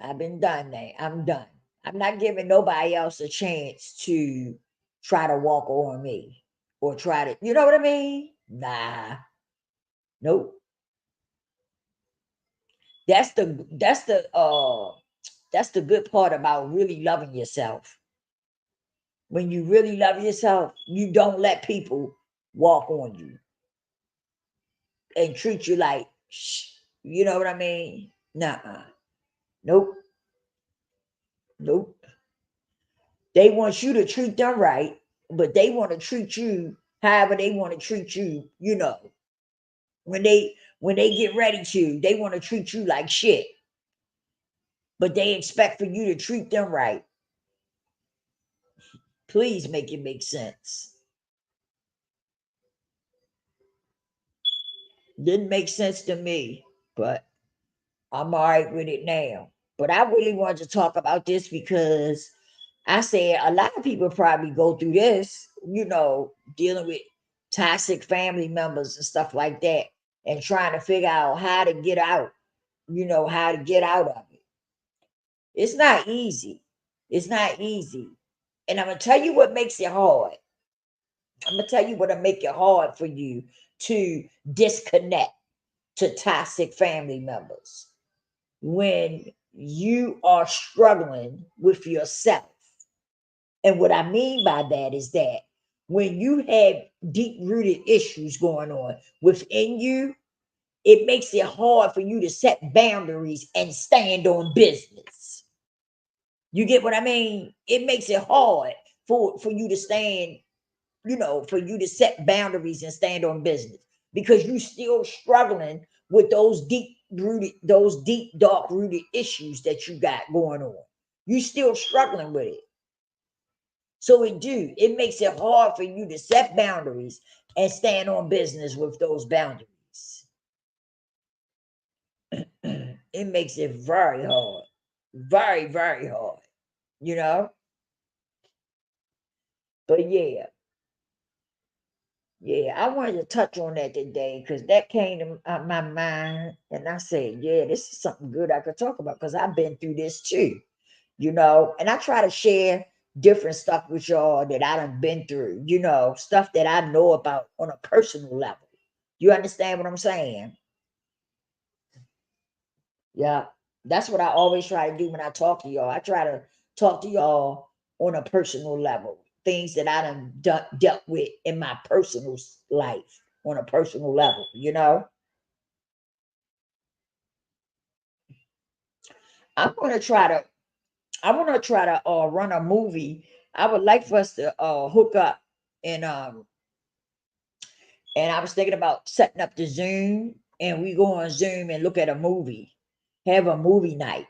S1: I've been done now. I'm done. I'm not giving nobody else a chance to try to walk on me or try to, you know what I mean? Nah, nope. That's the good part about really loving yourself. When you really love yourself, you don't let people walk on you and treat you like shh. You know what I mean? Nah, nope, nope. They want you to treat them right, but they want to treat you however they want to treat you, when they get ready to, they want to treat you like shit, but they expect for you to treat them right. Please make it make sense. Didn't make sense to me, but I'm all right with it now. But I really wanted to talk about this because I said a lot of people probably go through this, dealing with toxic family members and stuff like that, and trying to figure out how to get out, how to get out of it. It's not easy. It's not easy. And I'm going to tell you what makes it hard. I'm going to tell you what'll make it hard for you to disconnect to toxic family members when you are struggling with yourself. And what I mean by that is that when you have deep rooted issues going on within you, it makes it hard for you to set boundaries and stand on business. You get what I mean? It makes it hard for you to stand, for you to set boundaries and stand on business because you still struggling with those deep, dark rooted issues that you got going on. You still struggling with it. So it makes it hard for you to set boundaries and stand on business with those boundaries. It makes it very hard. Very, very hard. You know? But yeah, yeah, I wanted to touch on that today because that came to my mind, and I said, yeah, this is something good I could talk about because I've been through this too, and I try to share different stuff with y'all that I done been through, stuff that I know about on a personal level. You understand what I'm saying? Yeah, that's what I always try to do when I talk to y'all. I try to talk to y'all on a personal level, things that I done dealt with in my personal life on a personal level. I'm gonna try to. I want to try to run a movie. I would like for us to hook up and I was thinking about setting up the Zoom and we go on Zoom and look at a movie, have a movie night.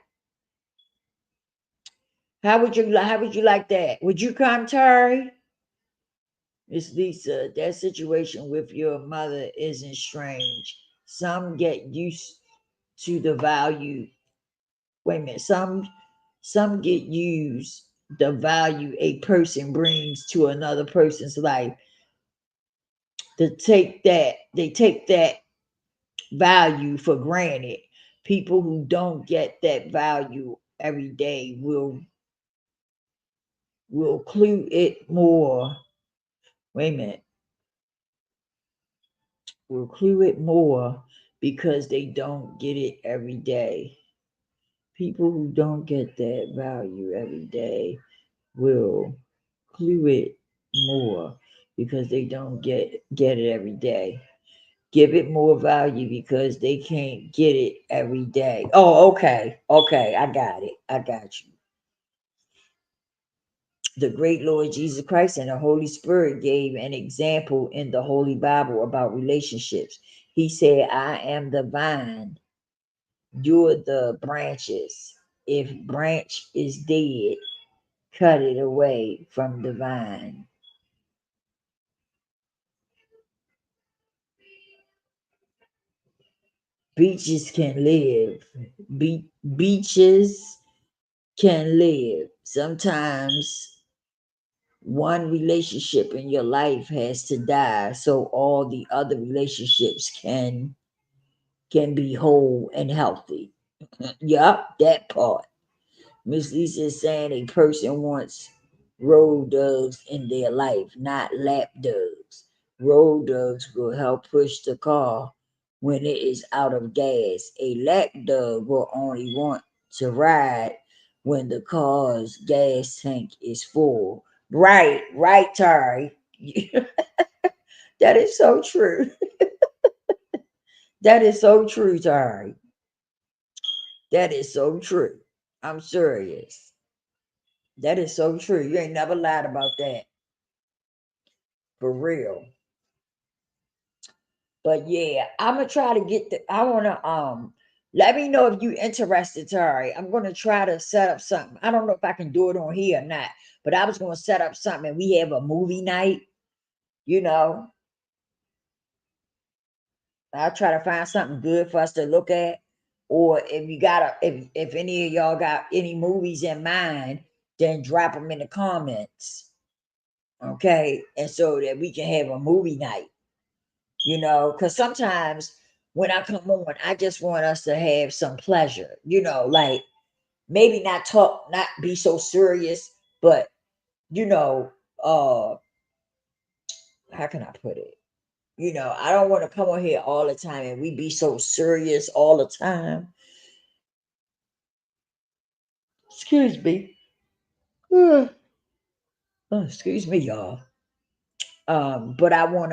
S1: How would you like that? Would you come, Terry? Miss Lisa, that situation with your mother isn't strange. Some get used to the value. Wait a minute. Some get used the value a person brings to another person's life. They take that value for granted. People who don't get that value every day will clue it more. Wait a minute. Will clue it more because they don't get it every day. People who don't get that value every day will clue it more because they don't get it every day. Give it more value because they can't get it every day. Oh, okay. Okay, I got it. I got you. The great Lord Jesus Christ and the Holy Spirit gave an example in the Holy Bible about relationships. He said, I am the vine, you're the branches. If branch is dead, cut it away from the vine. Beaches can live. Beaches can live. Sometimes one relationship in your life has to die so all the other relationships can be whole and healthy. Yup, that part. Miss Lisa is saying a person wants road dogs in their life, not lap dogs. Road dogs will help push the car when it is out of gas. A lap dog will only want to ride when the car's gas tank is full. Right, Tari. That is so true. That is so true, Tari. That is so true. I'm serious. That is so true. You ain't never lied about that. For real. But yeah, I'm gonna try to get I wanna let me know if you interested, Tari. I'm gonna try to set up something. I don't know if I can do it on here or not, but I was gonna set up something and we have a movie night, you know. I'll try to find something good for us to look at. Or if you got if any of y'all got any movies in mind, then drop them in the comments. Okay. And so that we can have a movie night. Because sometimes when I come on, I just want us to have some pleasure, like maybe not talk, not be so serious, but you know, uh, how can I put it? I don't want to come on here all the time and we be so serious all the time. Excuse me. Excuse me, y'all. But I want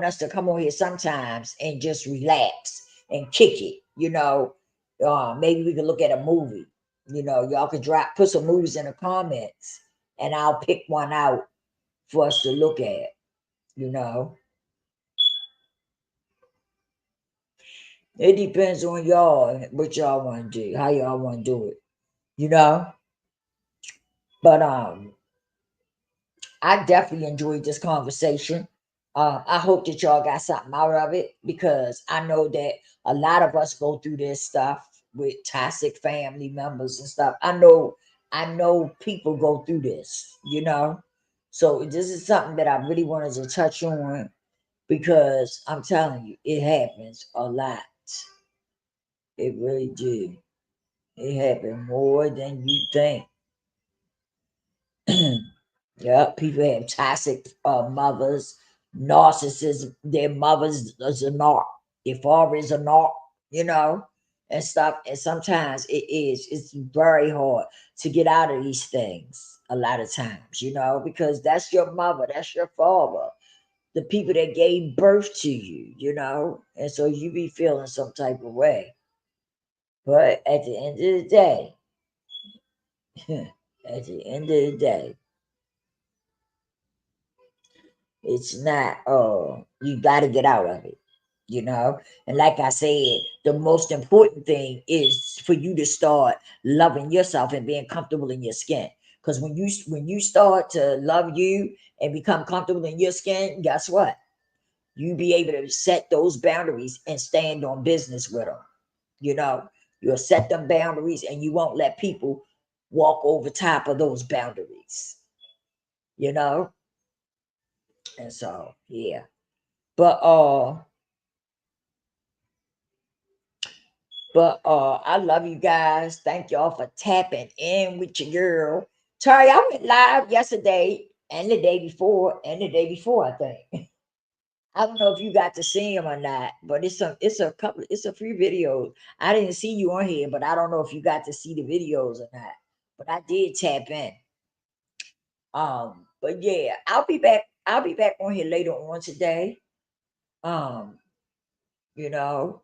S1: us to come on here sometimes and just relax and kick it, maybe we can look at a movie. Y'all can put some movies in the comments and I'll pick one out for us to look at, you know. It depends on y'all what y'all want to do, how y'all want to do it, you know. But I definitely enjoyed this conversation. I hope that y'all got something out of it because I know that a lot of us go through this stuff with toxic family members and stuff. I know people go through this, So this is something that I really wanted to touch on because I'm telling you, it happens a lot. It really do. It happens more than you think. Yeah, people have toxic mothers, narcissists. Their mothers is a narc, their father is a narc, you know, and stuff. And sometimes it's very hard to get out of these things a lot of times, because that's your mother, that's your father, the people that gave birth to you, and so you be feeling some type of way. But at the end of the day, at the end of the day, it's not you got to get out of it. And like I said, the most important thing is for you to start loving yourself and being comfortable in your skin, because when you start to love you and become comfortable in your skin, guess what? You be able to set those boundaries and stand on business with them. you know you'll set them boundaries and you won't let people walk over top of those boundaries you know and so, yeah. But I love you guys. Thank y'all for tapping in with your girl. Sorry, I went live yesterday and the day before, I think. I don't know if you got to see them or not, but it's a few videos. I didn't see you on here, but I don't know if you got to see the videos or not. But I did tap in. But yeah, I'll be back on here later on today. Um, you know,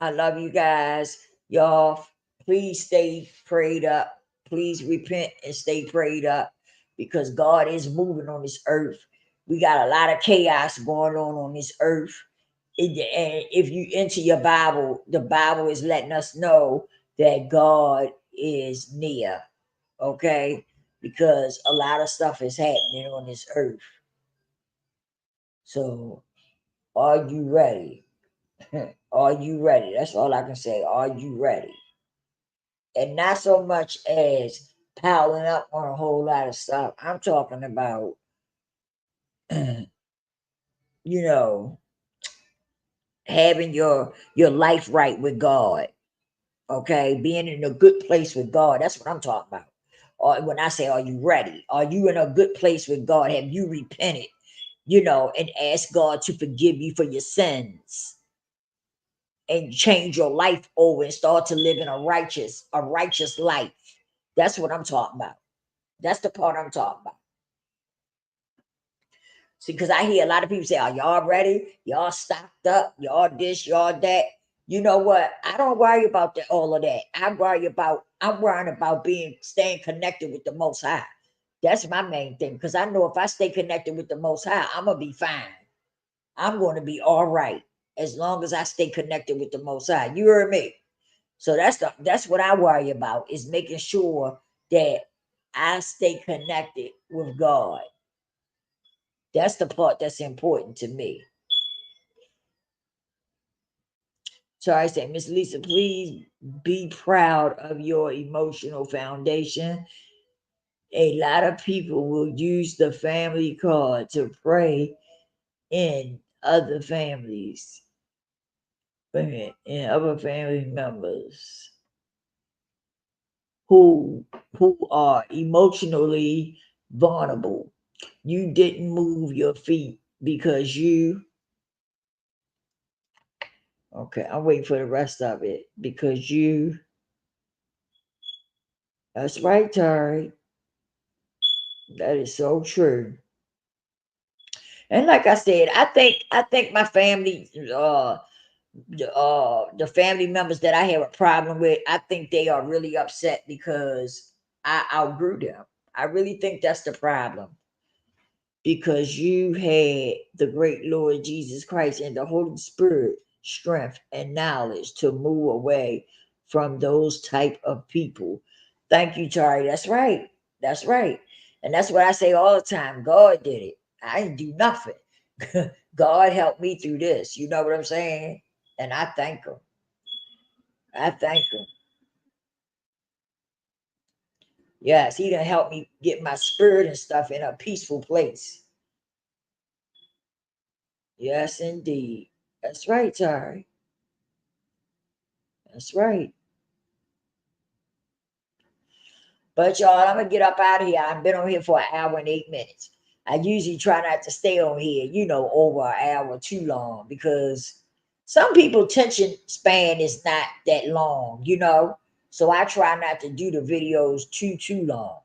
S1: I love you guys. Y'all, please stay prayed up. Please repent and stay prayed up because God is moving on this earth. We got a lot of chaos going on this earth. And if you into your Bible, the Bible is letting us know that God is near. Okay? Because a lot of stuff is happening on this earth. So, are you ready? Are you ready? That's all I can say. Are you ready? And not so much as piling up on a whole lot of stuff. I'm talking about, you know, having your life right with God. Okay, being in a good place with God. That's what I'm talking about. Or when I say, are you ready? Are you in a good place with God? Have you repented? And ask God to forgive you for your sins and change your life over and start to live in a righteous life. That's what I'm talking about. That's the part I'm talking about. See, because I hear a lot of people say, are y'all ready? Y'all stocked up? Y'all this, y'all that. You know what? I don't worry about all of that. I'm worrying about staying connected with the most high. That's my main thing. Because I know if I stay connected with the most high, I'm gonna be fine. I'm gonna be all right as long as I stay connected with the most high. You heard me? So that's what I worry about, is making sure that I stay connected with God. That's the part that's important to me. So I say, Miss Lisa, please be proud of your emotional foundation. A lot of people will use the family card to pray in other families, in other family members who are emotionally vulnerable. You didn't move your feet because you okay, I'm waiting for the rest of it. Because you That's right, Tari. That is so true. And like I said, I think my family, the family members that I have a problem with, I think they are really upset because I outgrew them. I really think that's the problem, because you had the great Lord Jesus Christ and the Holy Spirit strength and knowledge to move away from those type of people. Thank you, Charlie. That's right. That's right. And that's what I say all the time. God did it. I didn't do nothing. God helped me through this. You know what I'm saying? And I thank him. I thank him. Yes, he done helped me get my spirit and stuff in a peaceful place. Yes, indeed. That's right, Tari. That's right. But y'all, I'm gonna get up out of here. I've been on here for an hour and 8 minutes. I usually try not to stay on here, over an hour too long because some people attention span is not. Long. So I try not to do the videos too long.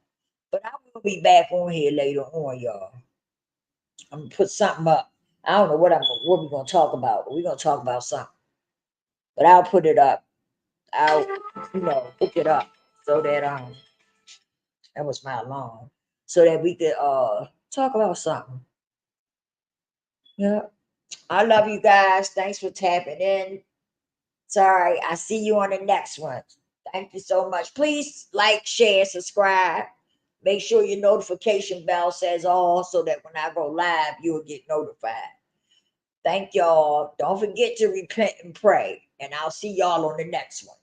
S1: But I will be back on here later on, y'all. I'm gonna put something up. I don't know what we're gonna talk about, but we're gonna talk about something. But I'll put it up. I'll hook it up so that that was my alarm. So that we could talk about something. Yeah. I love you guys. Thanks for tapping in. Sorry, I see you on the next one. Thank you so much. Please like, share, subscribe. Make sure your notification bell says all so that when I go live, you'll get notified. Thank y'all. Don't forget to repent and pray. And I'll see y'all on the next one.